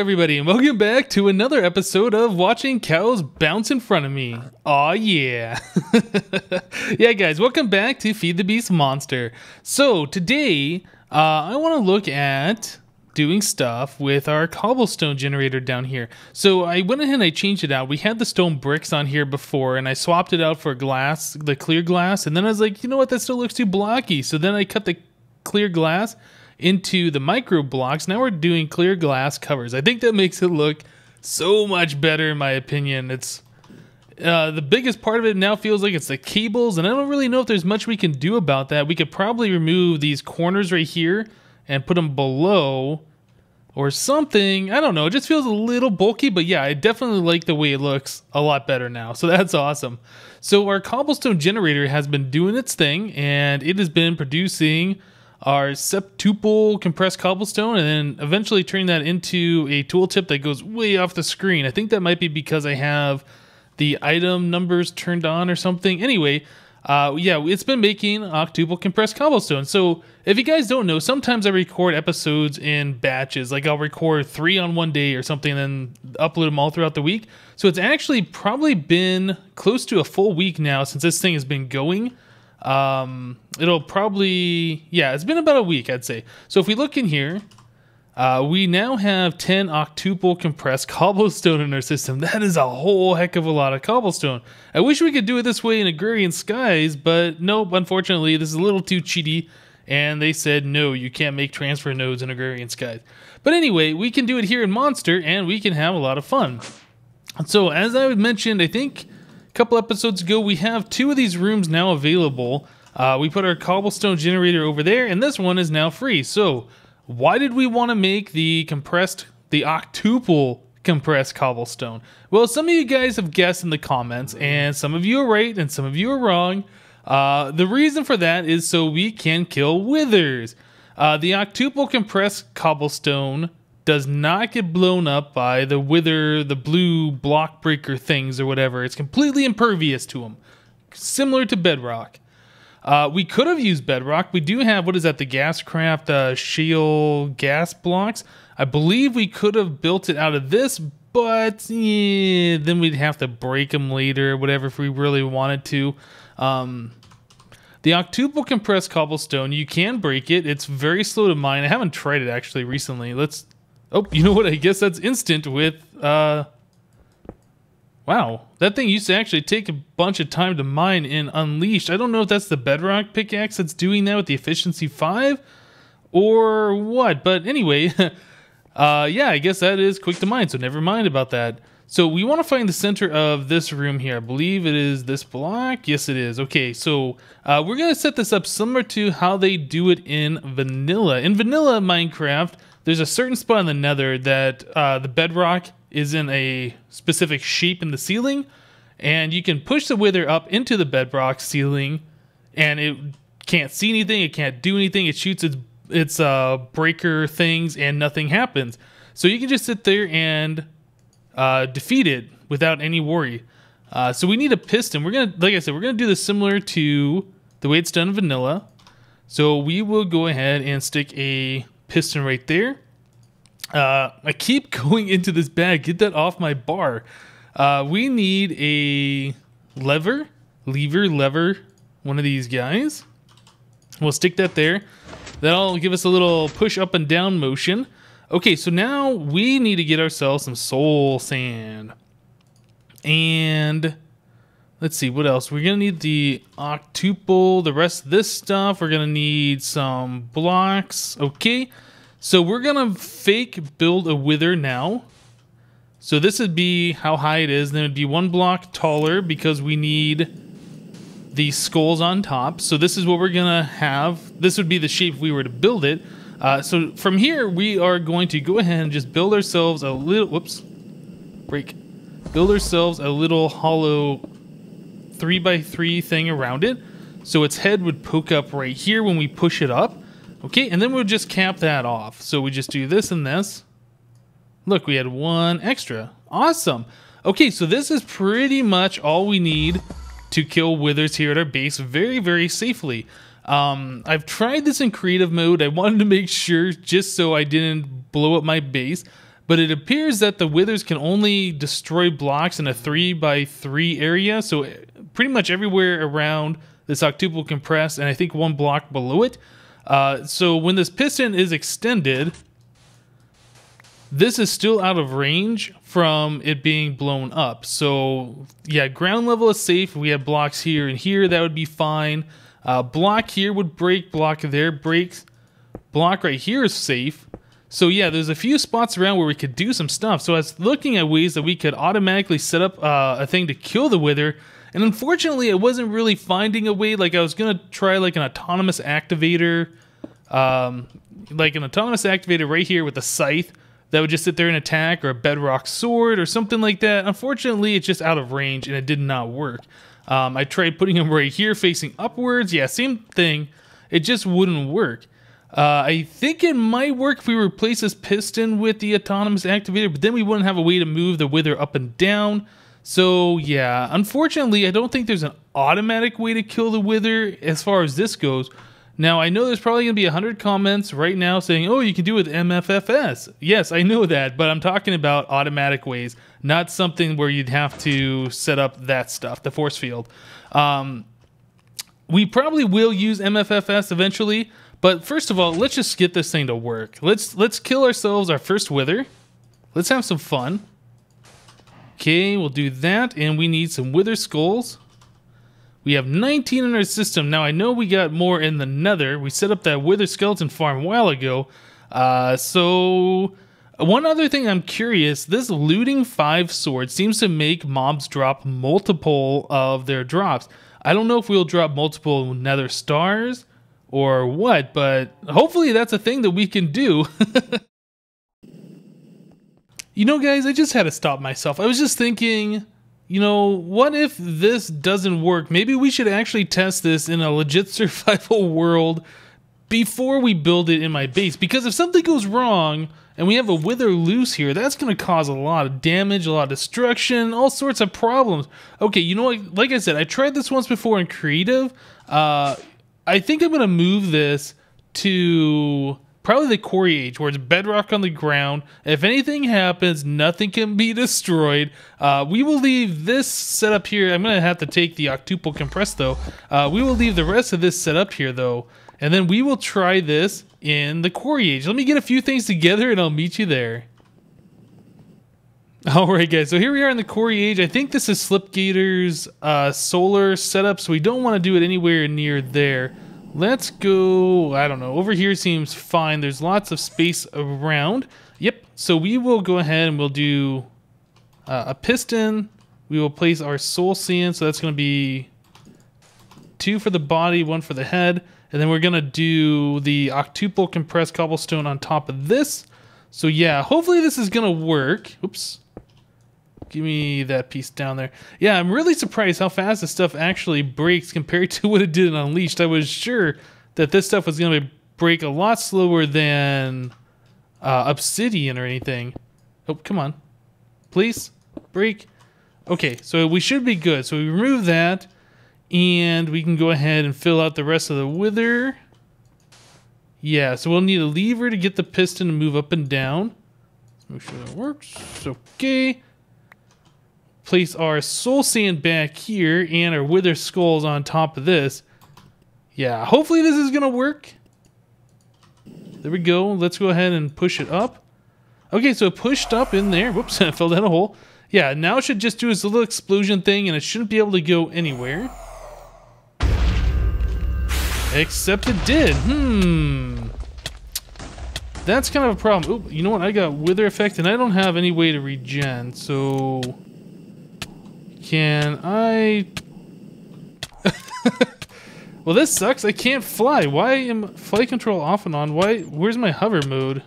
everybody, and welcome back to another episode of watching cows bounce in front of me. Aw, yeah. Yeah, guys, welcome back to FTB Monster. So, today, I want to look at doing stuff with our cobblestone generator down here. So, I went ahead and I changed it out. We had the stone bricks on here before, and I swapped it out for glass, the clear glass, and then I was like, you know what, that still looks too blocky. So then I cut the clear glass into the micro blocks. Now we're doing clear glass covers. I think that makes it look so much better in my opinion. It's the biggest part of it now feels like it's the cables, and I don't really know if there's much we can do about that. We could probably remove these corners right here and put them below or something. I don't know, it just feels a little bulky, but yeah, I definitely like the way it looks a lot better now, so that's awesome. So our cobblestone generator has been doing its thing, and it has been producing our septuple compressed cobblestone, and then eventually turning that into a tooltip that goes way off the screen. I think that might be because I have the item numbers turned on or something. Anyway, yeah, it's been making octuple compressed cobblestone. So if you guys don't know, sometimes I record episodes in batches. Like I'll record 3 on one day or something and then upload them all throughout the week. So it's actually probably been close to a full week now since this thing has been going. It'll probably, yeah, it's been about a week, I'd say. So if we look in here, we now have 10 octuple compressed cobblestone in our system. That is a whole heck of a lot of cobblestone. I wish we could do it this way in Agrarian Skies, but nope, unfortunately, this is a little too cheaty, and they said, no, you can't make transfer nodes in Agrarian Skies. But anyway, we can do it here in Monster, and we can have a lot of fun. So as I mentioned, I think couple episodes ago, we have 2 of these rooms now available. We put our cobblestone generator over there, and this one is now free. So why did we want to make the octuple compressed cobblestone? Well, some of you guys have guessed in the comments, and some of you are right and some of you are wrong. The reason for that is so we can kill withers. The octuple compressed cobblestone does not get blown up by the wither, the blue block breaker things or whatever. It's completely impervious to them, similar to bedrock. We could have used bedrock. We do have, what is that, the Gascraft shale gas blocks. I believe we could have built it out of this, but yeah, then we'd have to break them later or whatever if we really wanted to. The octuple compressed cobblestone, you can break it. It's very slow to mine. I haven't tried it actually recently. Oh, you know what? I guess that's instant with, wow. That thing used to actually take a bunch of time to mine in Unleashed. I don't know if that's the bedrock pickaxe that's doing that with the efficiency 5 or what. But anyway, yeah, I guess that is quick to mine, so never mind about that. So we want to find the center of this room here. I believe it is this block. Yes, it is. Okay, so we're going to set this up similar to how they do it in vanilla. In vanilla Minecraft, there's a certain spot in the nether that the bedrock is in a specific shape in the ceiling, and you can push the wither up into the bedrock ceiling, and it can't see anything, it can't do anything, it shoots its breaker things, and nothing happens. So you can just sit there and defeat it without any worry. So we need a piston. We're gonna, like I said, we're gonna do this similar to the way it's done in vanilla. So we will go ahead and stick a piston right there. I keep going into this bag. Get that off my bar. We need a lever, one of these guys. We'll stick that there. That'll give us a little push up and down motion. Okay, so now we need to get ourselves some soul sand. And let's see, what else? We're going to need the octuple, the rest of this stuff. We're going to need some blocks. Okay, so we're going to fake build a wither now. So this would be how high it is. Then it would be 1 block taller because we need the skulls on top. So this is what we're going to have. This would be the shape if we were to build it. So from here, we are going to go ahead and just build ourselves a little, whoops, break. Build ourselves a little hollow 3x3 thing around it. So its head would poke up right here when we push it up. Okay, and then we'll just cap that off. So we just do this and this. Look, we had 1 extra. Awesome. Okay, so this is pretty much all we need to kill withers here at our base very, very safely. I've tried this in creative mode. I wanted to make sure just so I didn't blow up my base. but it appears that the withers can only destroy blocks in a 3x3 area, so pretty much everywhere around this octuple compressed, and I think one block below it. So when this piston is extended, this is still out of range from it being blown up. So yeah, ground level is safe. We have blocks here and here, that would be fine. Block here would break, block there breaks. Block right here is safe. So yeah, there's a few spots around where we could do some stuff. So I was looking at ways that we could automatically set up a thing to kill the wither. And unfortunately, I wasn't really finding a way. Like I was going to try like an autonomous activator. Like an autonomous activator right here with a scythe that would just sit there and attack, or a bedrock sword or something like that. Unfortunately, it's just out of range and it did not work. I tried putting them right here facing upwards. Yeah, same thing. It just wouldn't work. I think it might work if we replace this piston with the autonomous activator, but then we wouldn't have a way to move the wither up and down. So yeah, unfortunately, I don't think there's an automatic way to kill the wither as far as this goes. Now, I know there's probably going to be 100 comments right now saying, oh, you can do it with MFFS. Yes, I know that, but I'm talking about automatic ways, not something where you'd have to set up that stuff, the force field. We probably will use MFFS eventually, but first of all, let's just get this thing to work. Let's kill ourselves our first wither. Let's have some fun. Okay, we'll do that, and we need some wither skulls. We have 19 in our system. Now, I know we got more in the nether. We set up that wither skeleton farm a while ago. So, one other thing I'm curious, this looting 5 sword seems to make mobs drop multiple of their drops. I don't know if we'll drop multiple nether stars or what, but hopefully that's a thing that we can do. You know, guys, I just had to stop myself. I was just thinking, you know, what if this doesn't work? Maybe we should actually test this in a legit survival world before we build it in my base. Because if something goes wrong and we have a wither loose here, that's going to cause a lot of damage, a lot of destruction, all sorts of problems. Okay, you know what? Like I said, I tried this once before in creative. I think I'm going to move this to probably the quarry age, where it's bedrock on the ground. If anything happens, nothing can be destroyed. We will leave this set up here. I'm going to have to take the octuple compress, though. We will leave the rest of this set up here, though. And then we will try this in the quarry age. Let me get a few things together, and I'll meet you there. Alright, guys. So here we are in the quarry age. I think this is Slipgator's solar setup, so we don't want to do it anywhere near there. Let's go, I don't know, over here seems fine. There's lots of space around. Yep, so we will go ahead and we'll do a piston. We will place our soul sand, so that's going to be 2 for the body, 1 for the head. And then we're going to do the octuple compressed cobblestone on top of this. So yeah, hopefully this is going to work. Oops. Give me that piece down there. Yeah, I'm really surprised how fast this stuff actually breaks compared to what it did in Unleashed. I was sure that this stuff was going to break a lot slower than Obsidian or anything. Oh, come on. Please, break. Okay, so we should be good. So we remove that, and we can go ahead and fill out the rest of the wither. Yeah, so we'll need a lever to get the piston to move up and down. Make sure that works. Okay. Place our soul sand back here and our wither skulls on top of this. Yeah, hopefully this is gonna work. There we go. Let's go ahead and push it up. Okay, so it pushed up in there. Whoops, I fell down a hole. Yeah, now it should just do its little explosion thing, and it shouldn't be able to go anywhere. Except it did. That's kind of a problem. Oh, you know what? I got wither effect, and I don't have any way to regen, so can I... Well, this sucks. I can't fly. Why am flight control off and on? Why? Where's my hover mode?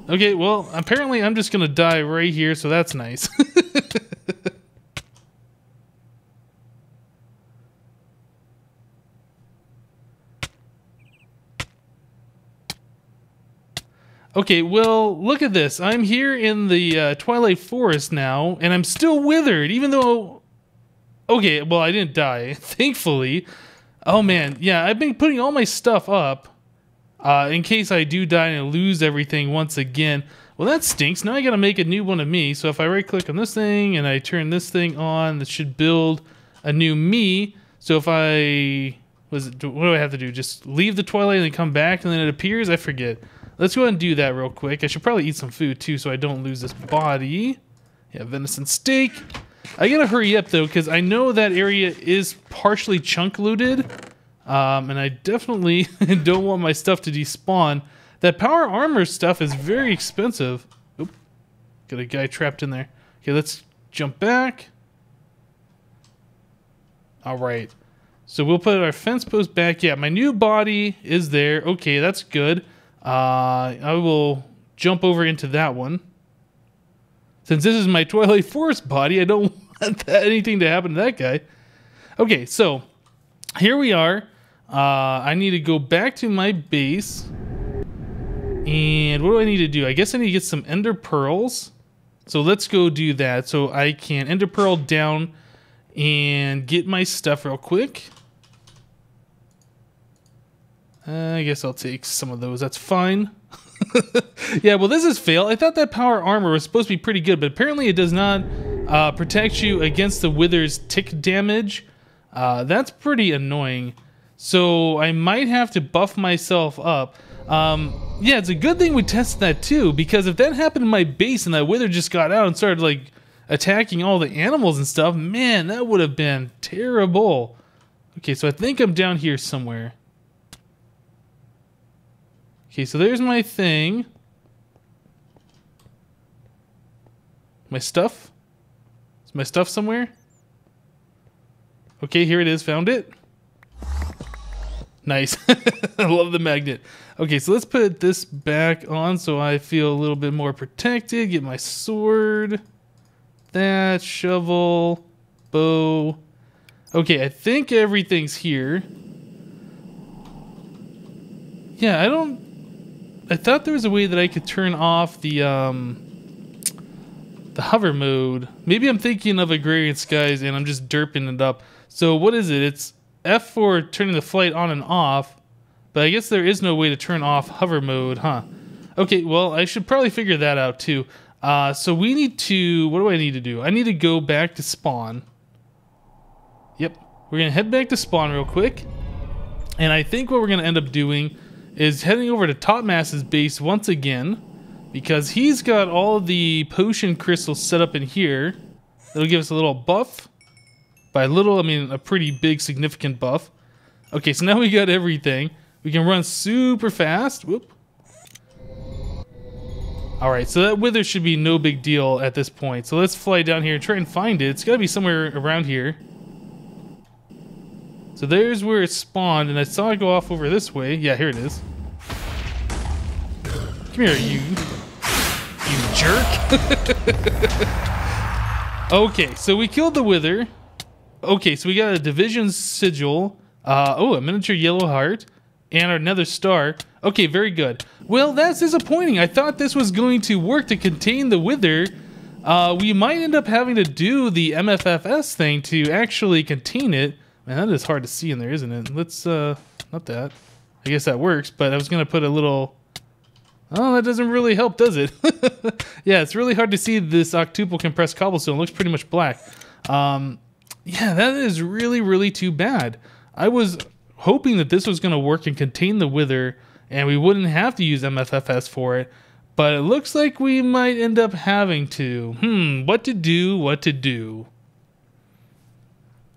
Okay, well, apparently I'm just gonna die right here, so that's nice. Okay, well, look at this. I'm here in the Twilight Forest now, and I'm still withered, even though... Okay, well, I didn't die, thankfully. Oh, man, yeah, I've been putting all my stuff up. in case I do die and I lose everything once again. Well, that stinks. Now I gotta make a new one of me. So if I right click on this thing and I turn this thing on, this should build a new me. So if what do I have to do? Just leave the twilight and then come back and then it appears? I forget. Let's go ahead and do that real quick. I should probably eat some food too so I don't lose this body. Yeah, venison steak. I gotta hurry up though because I know that area is partially chunk looted. And I definitely don't want my stuff to despawn. That power armor stuff is very expensive. Oop, got a guy trapped in there. Okay, let's jump back. All right. So we'll put our fence post back. Yeah, my new body is there. Okay, that's good. I will jump over into that one. Since this is my Twilight Forest body, I don't want anything to happen to that guy. Okay, so here we are. I need to go back to my base. And what do I need to do? I guess I need to get some ender pearls. So let's go do that. So I can ender pearl down and get my stuff real quick. I guess I'll take some of those. That's fine. Yeah, well, this is fail. I thought that power armor was supposed to be pretty good, but apparently it does not protect you against the wither's tick damage. That's pretty annoying. So I might have to buff myself up. Yeah, it's a good thing we tested that too, because if that happened in my base and that wither just got out and started like attacking all the animals and stuff, man, that would have been terrible. Okay, so I think I'm down here somewhere. Okay, so there's my thing. My stuff? Is my stuff somewhere? Okay, here it is. Found it. Nice. I love the magnet. Okay, so let's put this back on so I feel a little bit more protected. Get my sword. That, shovel, bow. Okay, I think everything's here. Yeah, I thought there was a way that I could turn off the hover mode. Maybe I'm thinking of Agrarian Skies and I'm just derping it up. So what is it? It's F for turning the flight on and off, but I guess there is no way to turn off hover mode, huh? Okay, well, I should probably figure that out too. So we need to, what do I need to do? I need to go back to spawn. Yep, we're gonna head back to spawn real quick. And I think what we're gonna end up doing is heading over to Topmass's base once again, because he's got all of the potion crystals set up in here. It'll give us a little buff. By little, I mean a pretty big, significant buff. Okay, so now we got everything. We can run super fast. Whoop. Alright, so that wither should be no big deal at this point. So let's fly down here and try and find it. It's got to be somewhere around here. So there's where it spawned, and I saw it go off over this way. Yeah, here it is. Come here, you jerk. Okay, so we killed the wither. Okay, so we got a division sigil. Oh, a miniature yellow heart. And our nether star. Okay, very good. Well, that's disappointing. I thought this was going to work to contain the wither. We might end up having to do the MFFS thing to actually contain it. Man, that is hard to see in there, isn't it? Let's, not that. I guess that works, but I was going to put a little... Oh, that doesn't really help, does it? Yeah, it's really hard to see this Octuple compressed cobblestone. It looks pretty much black. Yeah, that is really, really too bad. I was hoping that this was going to work and contain the wither, and we wouldn't have to use MFFS for it, but it looks like we might end up having to. What to do?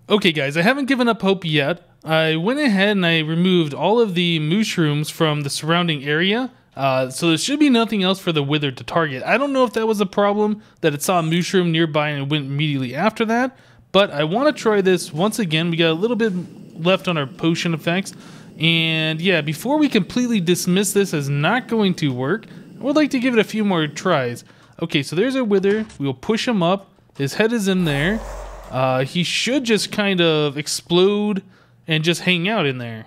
Okay, guys, I haven't given up hope yet. I went ahead and I removed all of the mushrooms from the surrounding area, so there should be nothing else for the wither to target. I don't know if that was a problem, that it saw a mushroom nearby and it went immediately after that, but I want to try this once again. We got a little bit left on our potion effects, and yeah, before we completely dismiss this as not going to work, I would like to give it a few more tries. Okay, so there's our wither. We'll push him up. His head is in there. He should just kind of explode and just hang out in there.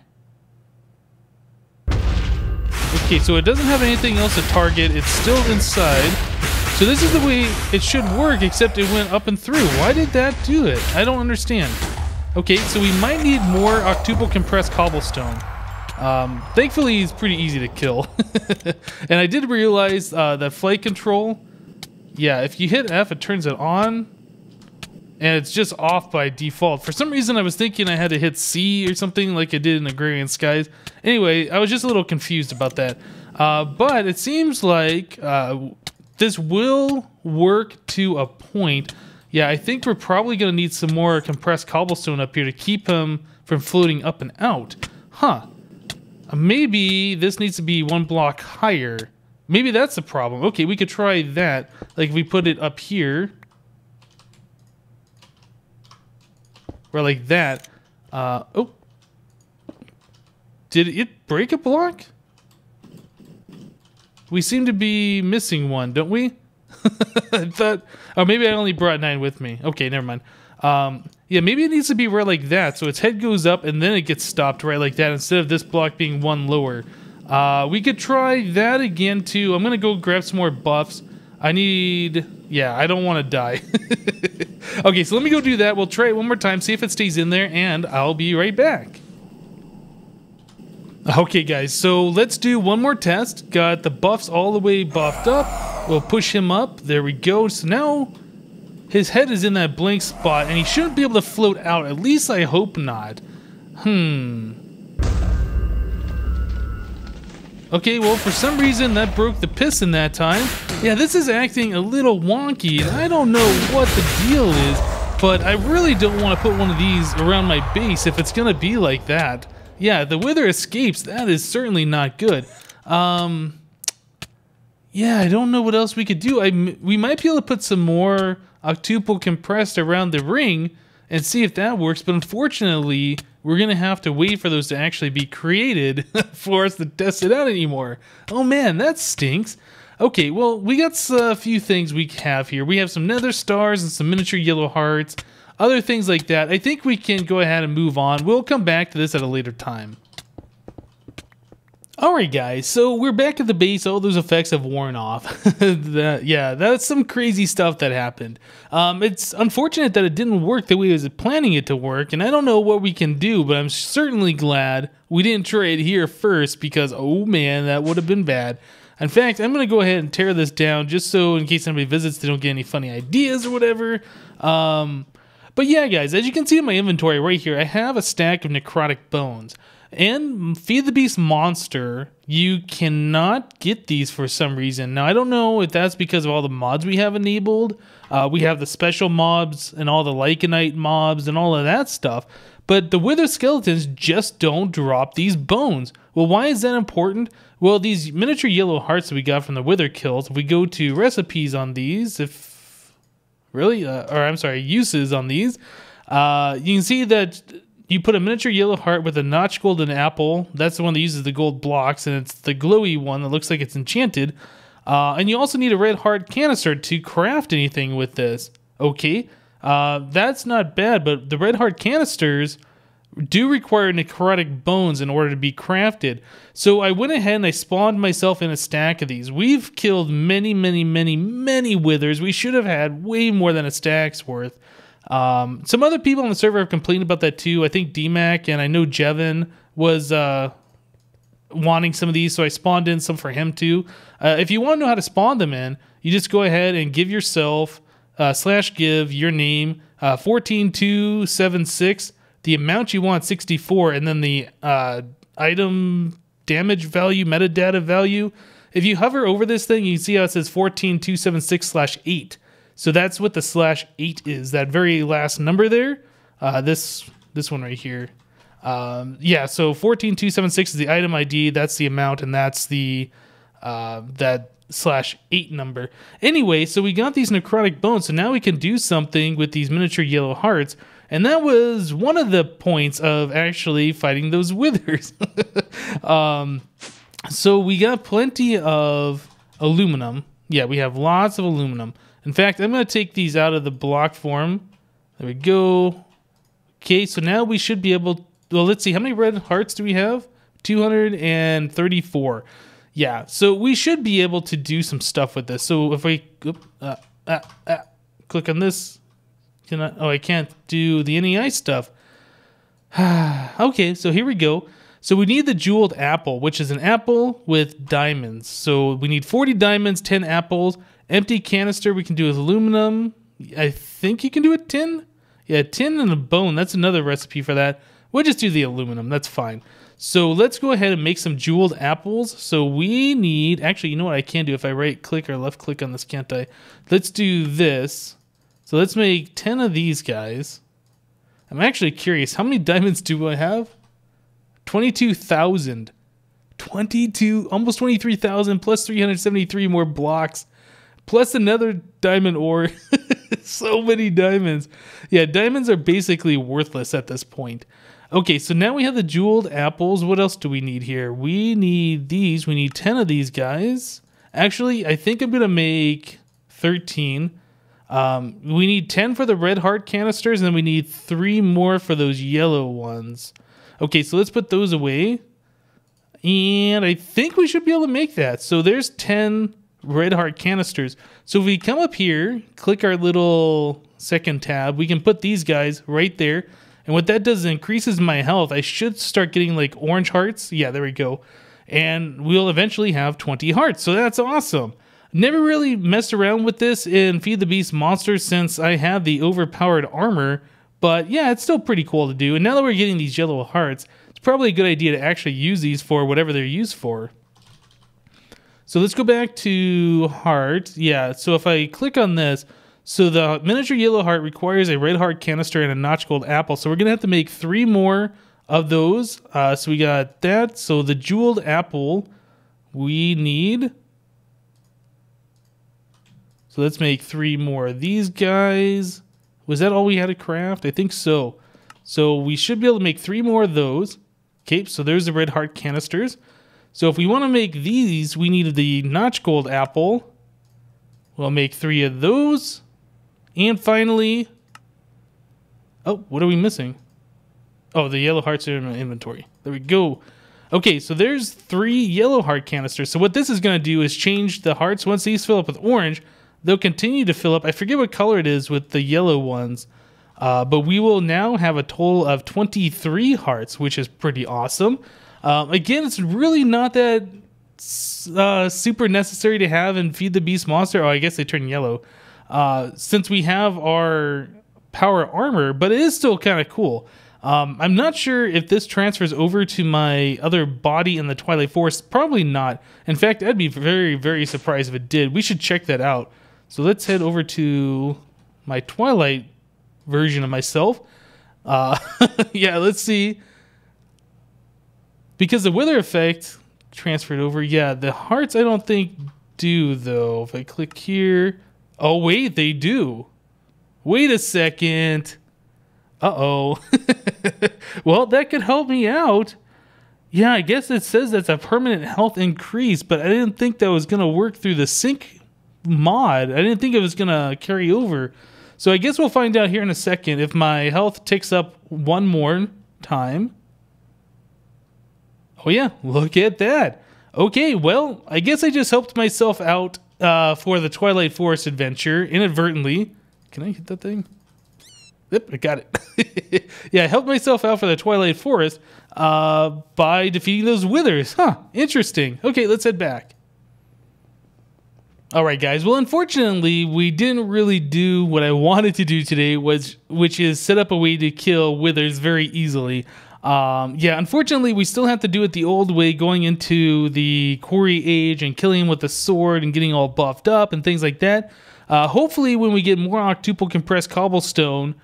Okay, so it doesn't have anything else to target. It's still inside. So this is the way it should work, except it went up and through. Why did that do it? I don't understand. Okay, so we might need more Octuple compressed cobblestone. Thankfully, he's pretty easy to kill. And I did realize that flight control, yeah, if you hit F, it turns it on, and it's just off by default. For some reason, I was thinking I had to hit C or something like I did in Agrarian Skies. Anyway, I was just a little confused about that. But it seems like this will work to a point. Yeah, I think we're probably going to need some more compressed cobblestone up here to keep him from floating up and out. Huh. Maybe this needs to be one block higher. Maybe that's the problem. Okay, we could try that. Like if we put it up here. Or like that. Oh. Did it break a block? We seem to be missing one, don't we? I thought... Oh, maybe I only brought 9 with me. Okay, never mind. Yeah, maybe it needs to be right like that, so its head goes up and then it gets stopped right like that instead of this block being one lower. We could try that again too. I'm gonna go grab some more buffs. I need... Yeah, I don't want to die. Okay, so let me go do that. We'll try it one more time, see if it stays in there, and I'll be right back. Okay, guys, so let's do one more test. Got the buffs all the way buffed up. We'll push him up. There we go. So now... his head is in that blank spot, and he shouldn't be able to float out. At least I hope not. Okay, well, for some reason, that broke the piston that time. Yeah, this is acting a little wonky, and I don't know what the deal is, but I really don't want to put one of these around my base if it's going to be like that. Yeah, the wither escapes. That is certainly not good. Yeah, I don't know what else we could do. We might be able to put some more Octuple compressed around the ring and see if that works, but unfortunately we're gonna have to wait for those to actually be created for us to test it out anymore. Oh man, that stinks. Okay, well, we got a few things we have here. We have some nether stars and some miniature yellow hearts, other things like that. I think we can go ahead and move on. We'll come back to this at a later time. Alright guys, so we're back at the base. All those effects have worn off. Yeah, that's some crazy stuff that happened. It's unfortunate that it didn't work the way I was planning it to work, and I don't know what we can do, but I'm certainly glad we didn't try it here first because, oh man, that would have been bad. In fact, I'm going to go ahead and tear this down just so in case somebody visits they don't get any funny ideas or whatever. But yeah guys, as you can see in my inventory right here, I have a stack of necrotic bones. And Feed the Beast Monster, you cannot get these for some reason. Now, I don't know if that's because of all the mods we have enabled. We have the special mobs and all the Lycanite mobs and all of that stuff. But the Wither Skeletons just don't drop these bones. Well, why is that important? Well, these miniature yellow hearts that we got from the Wither kills, if we go to recipes on these, uses on these, you can see that... you put a miniature yellow heart with a notch golden apple. That's the one that uses the gold blocks, and it's the glowy one that looks like it's enchanted. And you also need a red heart canister to craft anything with this. Okay, that's not bad, but the red heart canisters do require necrotic bones in order to be crafted. So I went ahead and I spawned myself in a stack of these. We've killed many, many, many, many withers. We should have had way more than a stack's worth. Some other people on the server have complained about that too. I think DMAC and I know Jevin was wanting some of these, so I spawned in some for him too. If you want to know how to spawn them in, you just go ahead and give yourself /give your name 14276, the amount you want 64, and then the item damage value, metadata value. If you hover over this thing, you can see how it says 14276/8. So that's what the /8 is, that very last number there. This one right here. Yeah, so 14276 is the item ID, that's the amount, and that's the that /8 number. Anyway, so we got these necrotic bones, so now we can do something with these miniature yellow hearts, and that was one of the points of actually fighting those withers. So we got plenty of aluminum. Yeah, we have lots of aluminum. In fact, I'm going to take these out of the block form. There we go. Okay, so now we should be able... well, let's see. How many red hearts do we have? 234. Yeah, so we should be able to do some stuff with this. So if we click on this... I can't do the NEI stuff. Okay, so here we go. So we need the jeweled apple, which is an apple with diamonds. So we need 40 diamonds, 10 apples. Empty canister we can do with aluminum. I think you can do it tin. Yeah, tin and a bone. That's another recipe for that. We'll just do the aluminum. That's fine. So let's go ahead and make some jeweled apples. So we need, actually, you know what I can do if I right click or left click on this, can't I? Let's do this. So let's make 10 of these guys. I'm actually curious, how many diamonds do I have? 22,000. 22, almost 23,000 plus 373 more blocks. Plus another diamond ore. So many diamonds. Yeah, diamonds are basically worthless at this point. Okay, so now we have the jeweled apples. What else do we need here? We need these. We need 10 of these guys. Actually, I think I'm going to make 13. We need 10 for the red heart canisters, and then we need 3 more for those yellow ones. Okay, so let's put those away. And I think we should be able to make that. So there's 10 red heart canisters. So if we come up here, click our little second tab, we can put these guys right there. And what that does is increases my health. I should start getting like orange hearts. Yeah, there we go. And we'll eventually have 20 hearts. So that's awesome. Never really messed around with this in Feed the Beast Monster since I had the overpowered armor. But yeah, it's still pretty cool to do. And now that we're getting these yellow hearts, it's probably a good idea to actually use these for whatever they're used for. So let's go back to heart. Yeah, so if I click on this, so the miniature yellow heart requires a red heart canister and a notch gold apple. So we're going to have to make 3 more of those. So we got that. So the jeweled apple we need. So let's make 3 more of these guys. Was that all we had to craft? I think so. So we should be able to make 3 more of those. Okay, so there's the red heart canisters. So if we want to make these, we need the notch gold apple. We'll make 3 of those. And finally, oh, what are we missing? Oh, the yellow hearts are in my inventory. There we go. Okay, so there's 3 yellow heart canisters. So what this is going to do is change the hearts. Once these fill up with orange, they'll continue to fill up. I forget what color it is with the yellow ones. But we will now have a total of 23 hearts, which is pretty awesome. Again, it's really not that super necessary to have in Feed the Beast Monster. Oh, I guess they turn yellow. Since we have our power armor, but it is still kind of cool. I'm not sure if this transfers over to my other body in the Twilight Forest. Probably not. In fact, I'd be very, very surprised if it did. We should check that out. So let's head over to my Twilight version of myself. Yeah, let's see. Because the wither effect transferred over. Yeah, the hearts I don't think do, though. If I click here. Oh, wait, they do. Wait a second. Uh-oh. Well, that could help me out. Yeah, I guess it says that's a permanent health increase, but I didn't think that was going to work through the sync mod. I didn't think it was going to carry over. So I guess we'll find out here in a second if my health ticks up 1 more time. Oh, yeah, look at that. Okay, well, I guess I just helped myself out for the Twilight Forest adventure inadvertently. Can I hit that thing? Yep, I got it. Yeah, I helped myself out for the Twilight Forest by defeating those withers. Huh, interesting. Okay, let's head back. All right, guys. Well, unfortunately, we didn't really do what I wanted to do today, which is set up a way to kill withers very easily. Yeah, unfortunately, we still have to do it the old way, going into the quarry age and killing him with a sword and getting all buffed up and things like that. Hopefully, when we get more Octuple compressed cobblestone,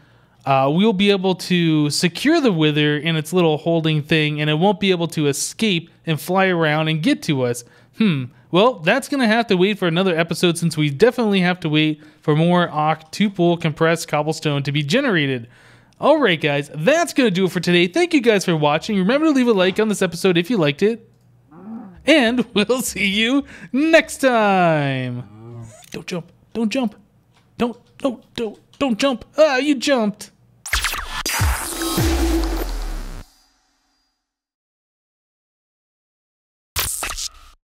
we'll be able to secure the wither in its little holding thing, and it won't be able to escape and fly around and get to us. Well, that's going to have to wait for another episode, since we definitely have to wait for more Octuple compressed cobblestone to be generated. Alright guys, that's going to do it for today. Thank you guys for watching. Remember to leave a like on this episode if you liked it. And we'll see you next time. Don't jump. Don't jump. Don't jump. Ah, you jumped.